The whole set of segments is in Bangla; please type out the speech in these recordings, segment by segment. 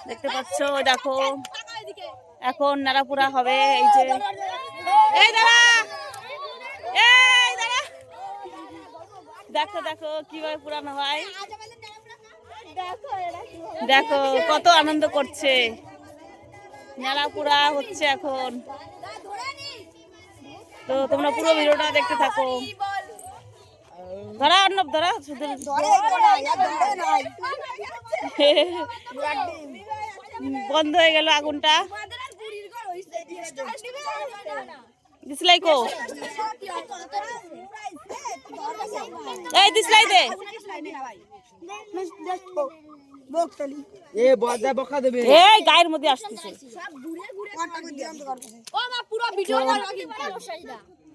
দেখতে পাচ্ছ, দেখো এখন নাড়াপুরা হবে। এই যে এই দাঁড়া, এই দাঁড়া, দেখো দেখো কিভাবে পুরানো হয়। দেখো কত আনন্দ করছে, নাড়াপুরা হচ্ছে এখন। তো তোমরা পুরো ভিডিওটা দেখতে থাকো। ধরা অর্ণব ধরা, শুধু বন্ধ হয়ে গেল আগুনটা। দিসলাই কো, এই দিসলাই দে, এই গায়ের মধ্যে আসতেছে।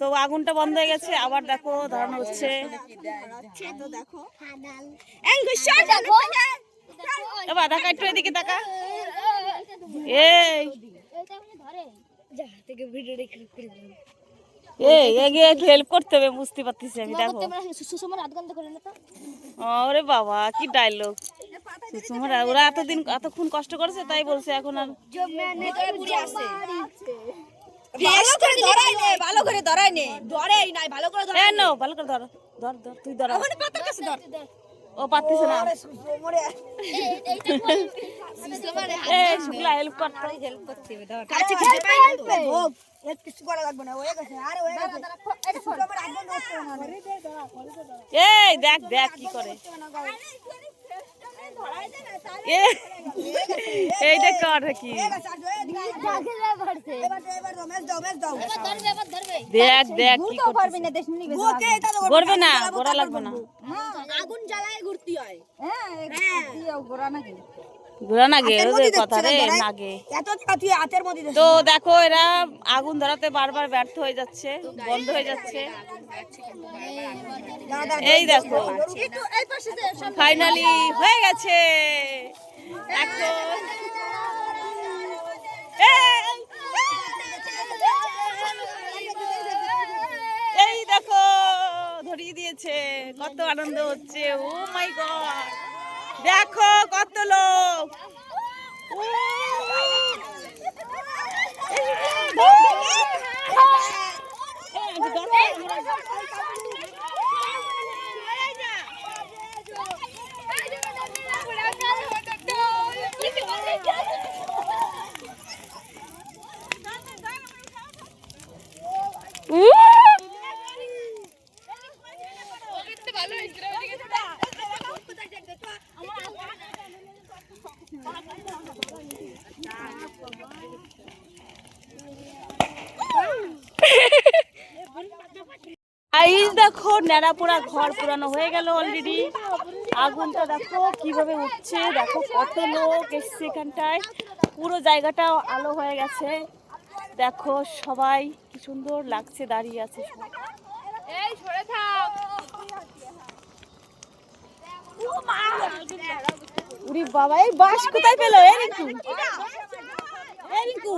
তো আগুনটা বন্ধ হয়ে গেছে, আবার দেখো ধরানো হচ্ছে। এবার দেখা একটু এদিকে তাকা, এই এগিয়ে একটু হেল্প করতে হবে, বুঝতে পারতেছি আমি। দেখো ওরে বাবা কি ডায়লগ, ওরা এতক্ষণ কষ্ট করেছে তাই বলছে এখন আর ভালো করে ধরাই নে, ধরেই নাই ভালো করে ধর, ভালো করে ধর, ধর ধর তুই ধর, ও পারতেছে না। এই শুক্লা হেল্প করতে, হেল্প করতে হবে, ধর কাছে খেতে পাই না তো এক কিছু করা লাগবে না, হয়ে গেছে আর হয়ে গেছে। এই দেখ দেখ কি করে, এই দেখ কর কি, দেখ দেখ কি করবে না, গোড়া লাগবে না, আগুন জ্বালায় ঘুরতে হয়। ঘোরা নাগে কথা রে নাগে। তো দেখো এরা আগুন ধরাতে বারবার ব্যর্থ হয়ে যাচ্ছে, বন্ধ হয়ে যাচ্ছে। এই দেখো ফাইনালি হয়ে গেছে। এখন এই দেখো ধরিয়ে দিয়েছে, কত আনন্দ হচ্ছে। ও মাই গড, দেখো কত লোক, এই দেখো নেড়াপোড়া ঘর পুরানো হয়ে গেল অলরেডি। আগুনটা দেখো কিভাবে উঠছে, দেখো কত লোক এসছে এখানটায়, পুরো জায়গাটা আলো হয়ে গেছে। দেখো সবাই কি সুন্দর লাগছে, দাঁড়িয়ে আছে সবাই। এই সরে থাক, উরি বাবা এই বাঁশ কোথায় পেলো? এই রিঙ্কু, এই রিঙ্কু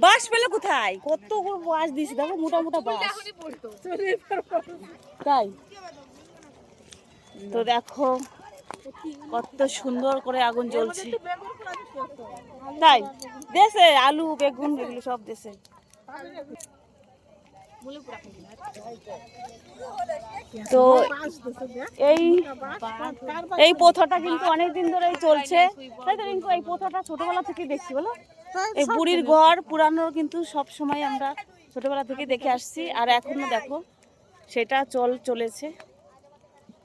বাঁশ পেলো কোথায়? কত বাঁশ দিয়েছে দেখো, মোটা মোটা বাঁশ। তাই তো দেখো কত সুন্দর করে আগুন জ্বলছে। তাই দেশে আলু বেগুন এগুলো সব দেশে। তো এই প্রথাটা কিন্তু অনেকদিন ধরেই চলছে, তাই তো রিঙ্কু? এই প্রথাটা ছোটবেলা থেকে দেখছি, বলো? এই বুড়ির ঘর পুরানোর কিন্তু সব সময় আমরা ছোটবেলা থেকে দেখে আসছি, আর এখনো দেখো সেটা চলেছে।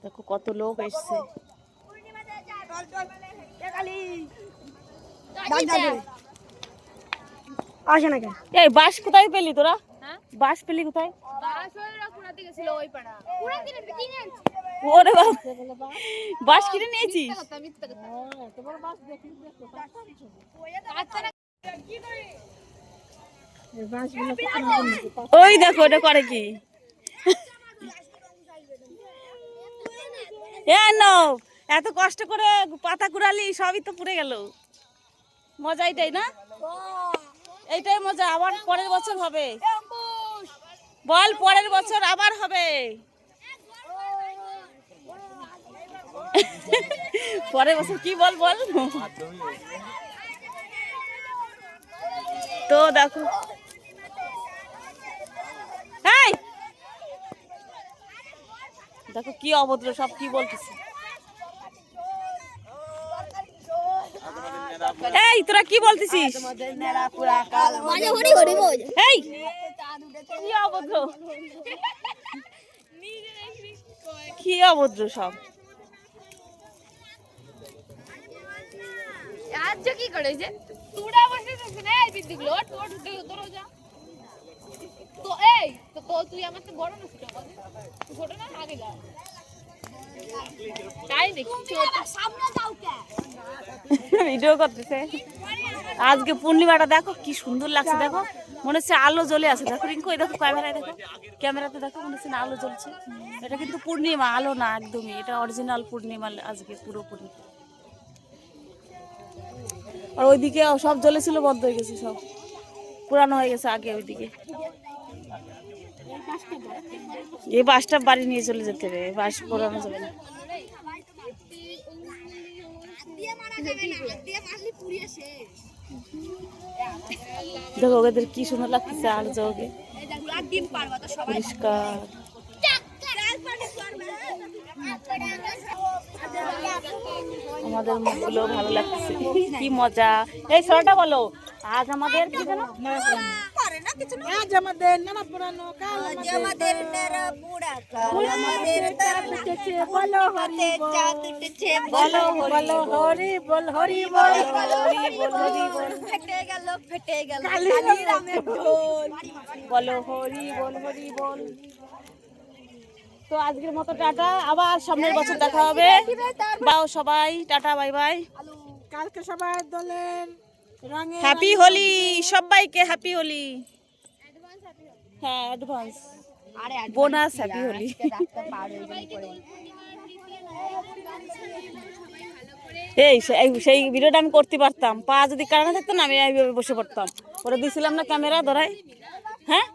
দেখো কত লোক এসছে। এই বাঁশ কোথায় পেলি তোরা? বাঁশ পেলি কোথায়? ওরে বাবা, বাঁশ কিনে নিয়েছিস? ওই দেখো ওটা করে কি, এত কষ্ট করে পাতা কুড়ালি, সবই তো পুড়ে গেল। মজা এইটাই না? এইটাই মজা। আবার পরের বছর হবে, বল পরের বছর আবার হবে। পরের বছর কি বল বল। তো দেখো এই দেখো কি অভদ্র সব কি বলতেছে। এই তোরা কি বলতেছিস? এই কি অভদ্র, কি অভদ্র সব। আজ কি করেছে তোরা বসে থাকবি না এই বিদ্যুগুলো তোর ঢুকে তোর যা তো এই তো তুই আমার তো বড় না ছোট না আগে যা তাই দেখি সামনে যাও কে ভিডিও করতেছে। আজকে পূর্ণিমাটা দেখো কি সুন্দর লাগছে, দেখো মনে হচ্ছে আলো জ্বলে আছে। দেখো রিঙ্কু দেখো ক্যামেরায়, দেখো ক্যামেরাতে দেখো মনে হচ্ছে না আলো জ্বলছে। এটা কিন্তু পূর্ণিমা, আলো না একদমই, এটা অরিজিনাল পূর্ণিমা আজকে পুরোপুরি। আর ওইদিকে সব জ্বলেছিল বন্ধ হয়ে গেছে, সব পুরানো হয়ে গেছে আগে। ওইদিকে এই বাসটা বাড়ি নিয়ে চলে যেতে হবে, বাস পুরানো যাবে না। দেখো ওদের কি সুন্দর লাগতেছে, আর যোগে পরিষ্কার। আমাদের মুখগুলো ভালো লাগছে, কি মজা। এই ছোটটা বলো আজ আমাদের কি জানো, আজ আমাদের নানা পুরানো কাল আমাদের নেরা পুরা কাল আমাদের তারা উঠেছে বলো হরি চাঁদ উঠেছে বলো বলো হরি বল হরি বল হরি বল হরি বল ফেটে গেল কালী রামের ঢোল বলো হরি বল হরি বল। তো আজকের মতো টাটা, আবার সামনের বছর দেখা হবে। বাও সবাই টাটা, বাই বাই। কালকে সবাই দোলের রঙে হ্যাপি হোলি সবাইকে, হ্যাপি হোলি। হ্যাঁ অ্যাডভান্স বোনাস হ্যাপি হোলি। এই সেই ভিডিওটা আমি করতে পারতাম, পা যদি কারণে থাকতো না আমি এইভাবে বসে পড়তাম। ওরা দিয়েছিলাম না ক্যামেরা ধরায়। হ্যাঁ